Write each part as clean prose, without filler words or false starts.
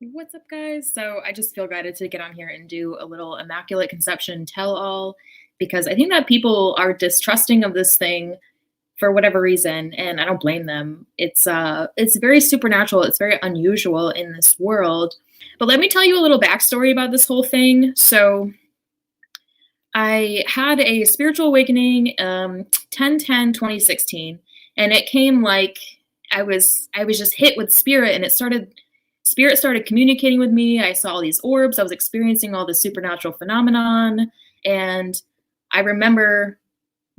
What's up, guys? So I just feel guided to get on here and do a little Immaculate Conception tell all because I think that people are distrusting of this thing for whatever reason, and I don't blame them. It's very supernatural, it's very unusual in this world. But let me tell you a little backstory about this whole thing. So I had a spiritual awakening 10/10/2016, and it came like I was just hit with spirit, and spirit started communicating with me. I saw all these orbs, I was experiencing all this supernatural phenomenon, and I remember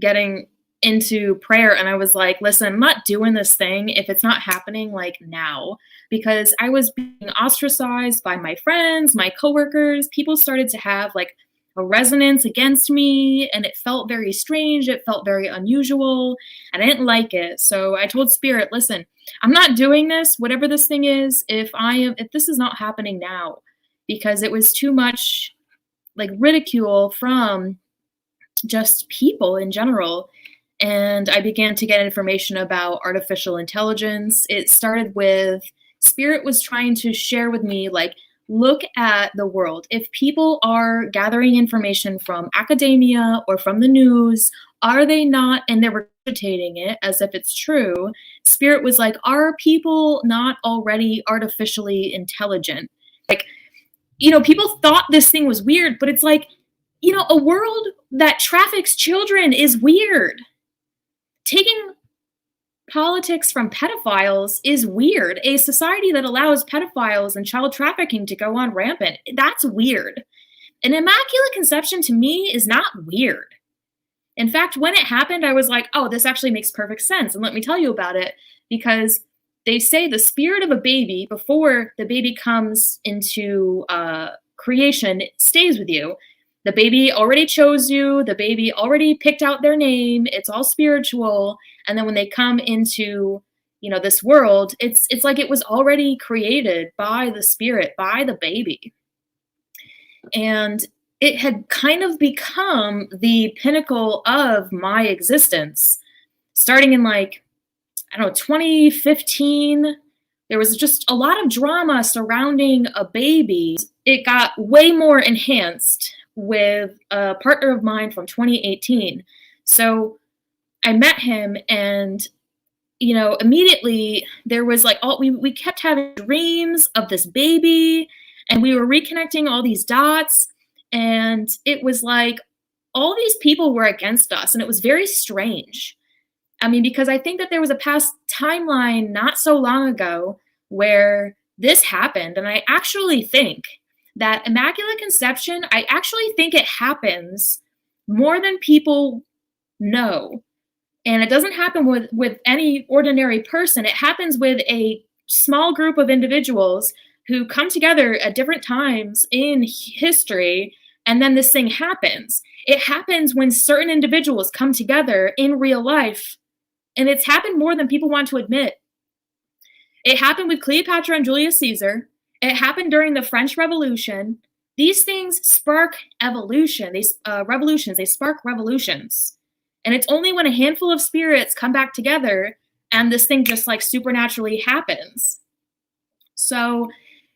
getting into prayer and I was like, listen, I'm not doing this thing if it's not happening like now, because I was being ostracized by my friends, my coworkers. People started to have like a resonance against me, and it felt very strange. It felt very unusual, and I didn't like it. So I told spirit, listen, I'm not doing this, whatever this thing is, if this is not happening now, because it was too much like ridicule from just people in general. And I began to get information about artificial intelligence. It started with spirit was trying to share with me, like, look at the world. If people are gathering information from academia or from the news, are they not, and they're regurgitating it as if it's true, spirit was like, are people not already artificially intelligent? Like, people thought this thing was weird, but it's like, a world that traffics children is weird. Taking politics from pedophiles is weird. A society that allows pedophiles and child trafficking to go on rampant, that's weird. An immaculate conception to me is not weird. In fact, when it happened, I was like, oh, this actually makes perfect sense. And let me tell you about it, because they say the spirit of a baby, before the baby comes into creation, stays with you. The baby already chose you. The baby already picked out their name. It's all spiritual. And then when they come into, this world, it's like it was already created by the spirit, by the baby. And it had kind of become the pinnacle of my existence. Starting in 2015, there was just a lot of drama surrounding a baby. It got way more enhanced with a partner of mine from 2018. So I met him, and immediately there was like we kept having dreams of this baby, and we were reconnecting all these dots, and it was like all these people were against us, and it was very strange. I mean, because I think that there was a past timeline not so long ago where this happened, and I actually think that Immaculate Conception, I actually think it happens more than people know. And it doesn't happen with any ordinary person. It happens with a small group of individuals who come together at different times in history, and then this thing happens. It happens when certain individuals come together in real life, and it's happened more than people want to admit. It happened with Cleopatra and Julius Caesar. It happened during the French Revolution. These things spark evolution. Revolutions. They spark revolutions. And it's only when a handful of spirits come back together and this thing just like supernaturally happens. So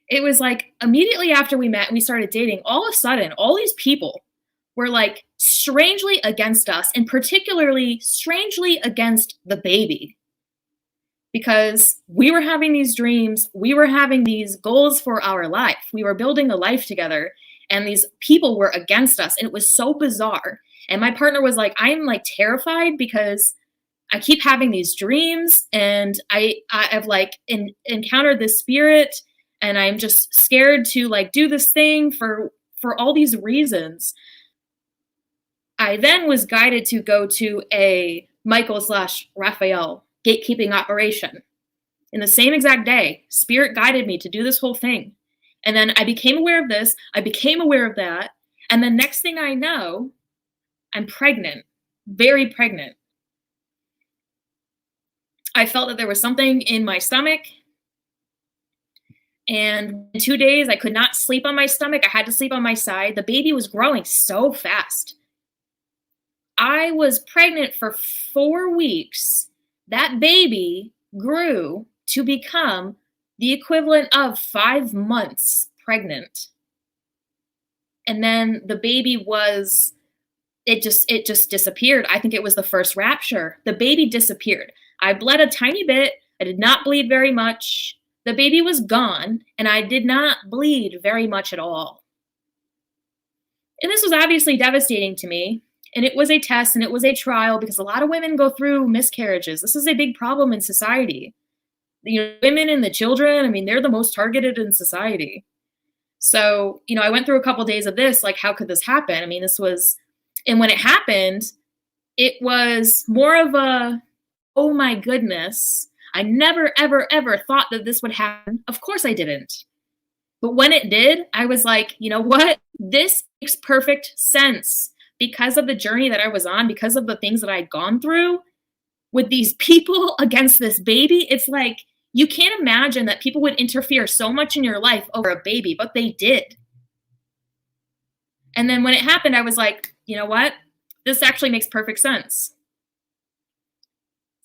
it was like immediately after we met and we started dating, all of a sudden, all these people were like strangely against us, and particularly strangely against the baby. Because we were having these dreams, we were having these goals for our life, we were building a life together, and these people were against us, and it was so bizarre. And my partner was like, I'm like terrified because I keep having these dreams, and I've like encountered this spirit, and I'm just scared to like do this thing for all these reasons. I then was guided to go to a Michael/Raphael gatekeeping operation. In the same exact day, spirit guided me to do this whole thing. And then I became aware of this, I became aware of that, and the next thing I know, I'm pregnant, very pregnant. I felt that there was something in my stomach, and in 2 days, I could not sleep on my stomach. I had to sleep on my side. The baby was growing so fast. I was pregnant for 4 weeks. That baby grew to become the equivalent of 5 months pregnant. And then the baby was, it just disappeared. I think it was the first rapture. The baby disappeared. I bled a tiny bit. I did not bleed very much. The baby was gone, and I did not bleed very much at all. And this was obviously devastating to me. And it was a test and it was a trial because a lot of women go through miscarriages. This is a big problem in society. Women and the children, I mean, they're the most targeted in society. So, I went through a couple days of this, like, how could this happen? I mean, and when it happened, it was more of a, oh my goodness, I never, ever, ever thought that this would happen. Of course I didn't. But when it did, I was like, you know what? This makes perfect sense because of the journey that I was on, because of the things that I'd gone through with these people against this baby. It's like, you can't imagine that people would interfere so much in your life over a baby, but they did. And then when it happened, I was like, you know what? This actually makes perfect sense.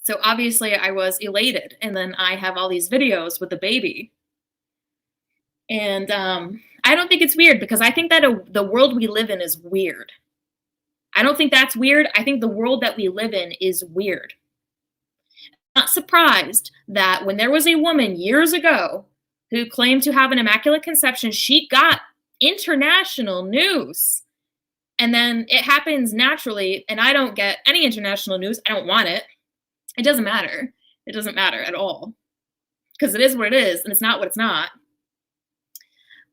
So obviously I was elated. And then I have all these videos with the baby. And I don't think it's weird because I think that the world we live in is weird. I don't think that's weird. I think the world that we live in is weird. I'm not surprised that when there was a woman years ago who claimed to have an immaculate conception, she got international news. And then it happens naturally, and I don't get any international news. I don't want it. It doesn't matter. It doesn't matter at all. Because it is what it is, and it's not what it's not.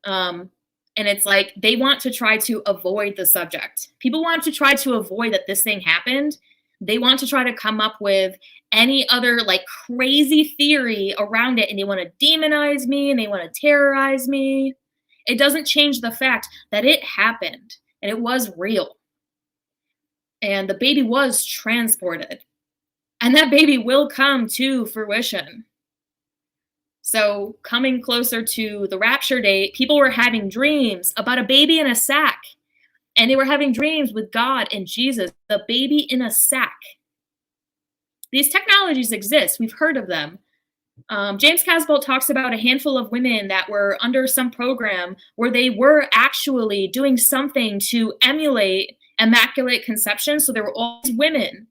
And it's like they want to try to avoid the subject. People want to try to avoid that this thing happened. They want to try to come up with any other like crazy theory around it, and they want to demonize me and they want to terrorize me. It doesn't change the fact that it happened and it was real. And the baby was transported. And that baby will come to fruition. So coming closer to the rapture date, people were having dreams about a baby in a sack. And they were having dreams with God and Jesus, the baby in a sack. These technologies exist. We've heard of them. James Casbolt talks about a handful of women that were under some program where they were actually doing something to emulate immaculate conception. So there were all these women.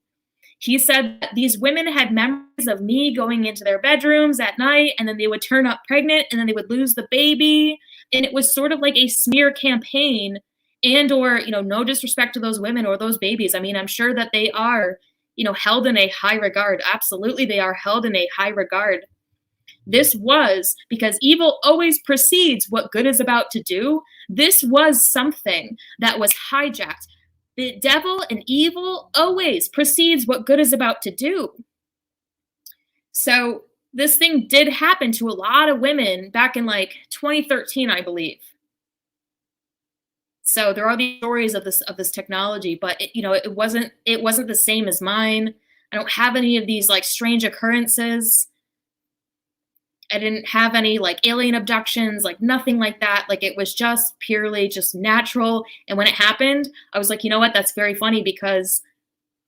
He said that these women had memories of me going into their bedrooms at night, and then they would turn up pregnant, and then they would lose the baby. And it was sort of like a smear campaign, and or, no disrespect to those women or those babies. I mean, I'm sure that they are, held in a high regard. Absolutely, they are held in a high regard. This was because evil always precedes what good is about to do. This was something that was hijacked. The devil and evil always precedes what good is about to do. So this thing did happen to a lot of women back in like 2013, I believe. So there are these stories of this technology, but it wasn't the same as mine. I don't have any of these like strange occurrences. I didn't have any like alien abductions, like nothing like that. Like it was just purely just natural. And when it happened, I was like, you know what? That's very funny because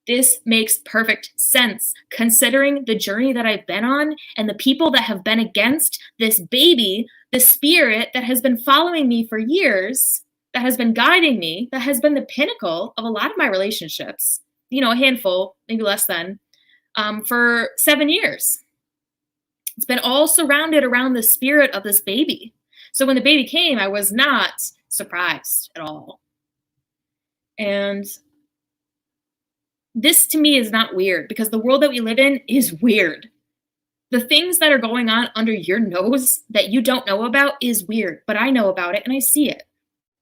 this makes perfect sense considering the journey that I've been on and the people that have been against this baby, the spirit that has been following me for years, that has been guiding me, that has been the pinnacle of a lot of my relationships, a handful, maybe less than, for 7 years. It's been all surrounded around the spirit of this baby. So when the baby came, I was not surprised at all. And this to me is not weird because the world that we live in is weird. The things that are going on under your nose that you don't know about is weird, but I know about it and I see it.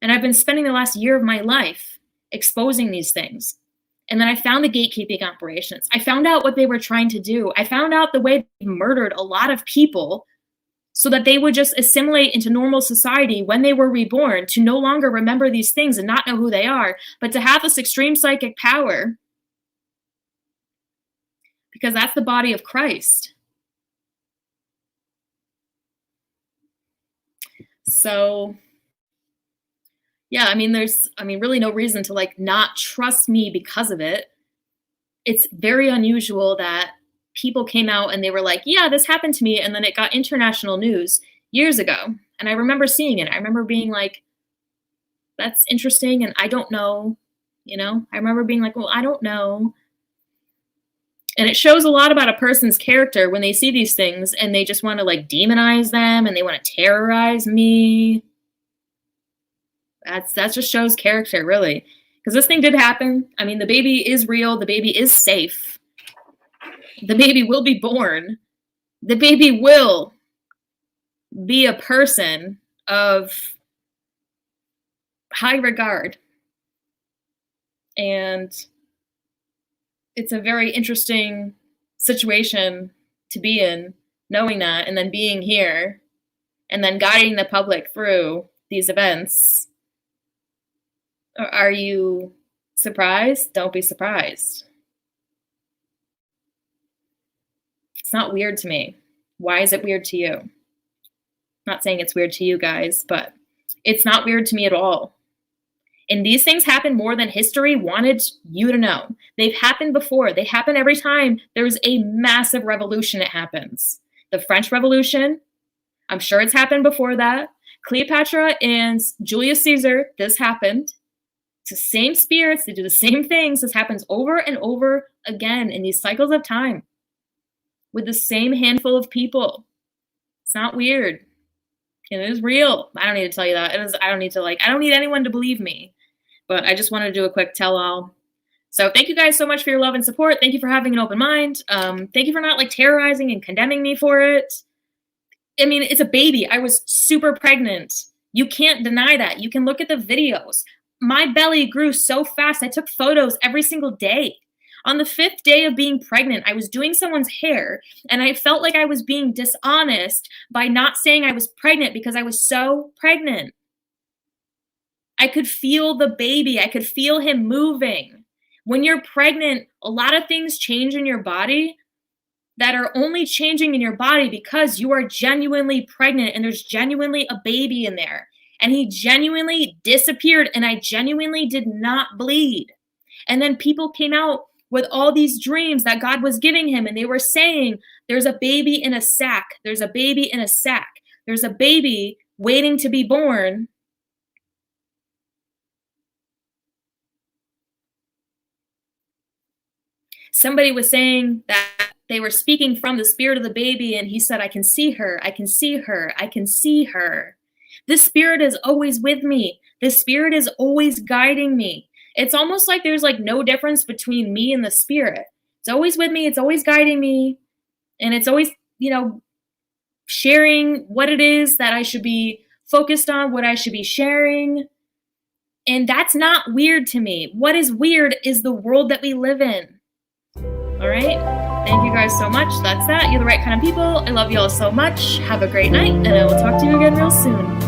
And I've been spending the last year of my life exposing these things. And then I found the gatekeeping operations. I found out what they were trying to do. I found out the way they murdered a lot of people so that they would just assimilate into normal society when they were reborn, to no longer remember these things and not know who they are, but to have this extreme psychic power. Because that's the body of Christ. So yeah, there's really no reason to not trust me because of it. It's very unusual that people came out and they were like, yeah, this happened to me. And then it got international news years ago. And I remember seeing it. I remember being like, that's interesting. And I don't know, I remember being like, well, I don't know. And it shows a lot about a person's character when they see these things and they just want to like demonize them and they want to terrorize me. That just shows character, really. Because this thing did happen. I mean, the baby is real. The baby is safe. The baby will be born. The baby will be a person of high regard. And it's a very interesting situation to be in, knowing that, and then being here, and then guiding the public through these events. Are you surprised? Don't be surprised. It's not weird to me. Why is it weird to you? I'm not saying it's weird to you guys, but it's not weird to me at all. And these things happen more than history wanted you to know. They've happened before. They happen every time there's a massive revolution. It happens. The French Revolution, I'm sure it's happened before that. Cleopatra and Julius Caesar, this happened. It's the same spirits. They do the same things. This happens over and over again in these cycles of time with the same handful of people. It's not weird. It is real. I don't need to tell you that. I don't need anyone to believe me. But I just wanted to do a quick tell-all. So thank you guys so much for your love and support. Thank you for having an open mind. Thank you for not like terrorizing and condemning me for it. I mean, it's a baby. I was super pregnant. You can't deny that. You can look at the videos. My belly grew so fast. I took photos every single day. On the 5th day of being pregnant, I was doing someone's hair, and I felt like I was being dishonest by not saying I was pregnant because I was so pregnant. I could feel the baby. I could feel him moving. When you're pregnant, a lot of things change in your body that are only changing in your body because you are genuinely pregnant and there's genuinely a baby in there. And he genuinely disappeared, and I genuinely did not bleed. And then people came out with all these dreams that God was giving him, and they were saying, there's a baby in a sack. There's a baby in a sack. There's a baby waiting to be born. Somebody was saying that they were speaking from the spirit of the baby, and he said, I can see her. I can see her. I can see her. This spirit is always with me. This spirit is always guiding me. It's almost like there's like no difference between me and the spirit. It's always with me. It's always guiding me. And it's always, sharing what it is that I should be focused on, what I should be sharing. And that's not weird to me. What is weird is the world that we live in. All right. Thank you guys so much. That's that. You're the right kind of people. I love you all so much. Have a great night, and I will talk to you again real soon.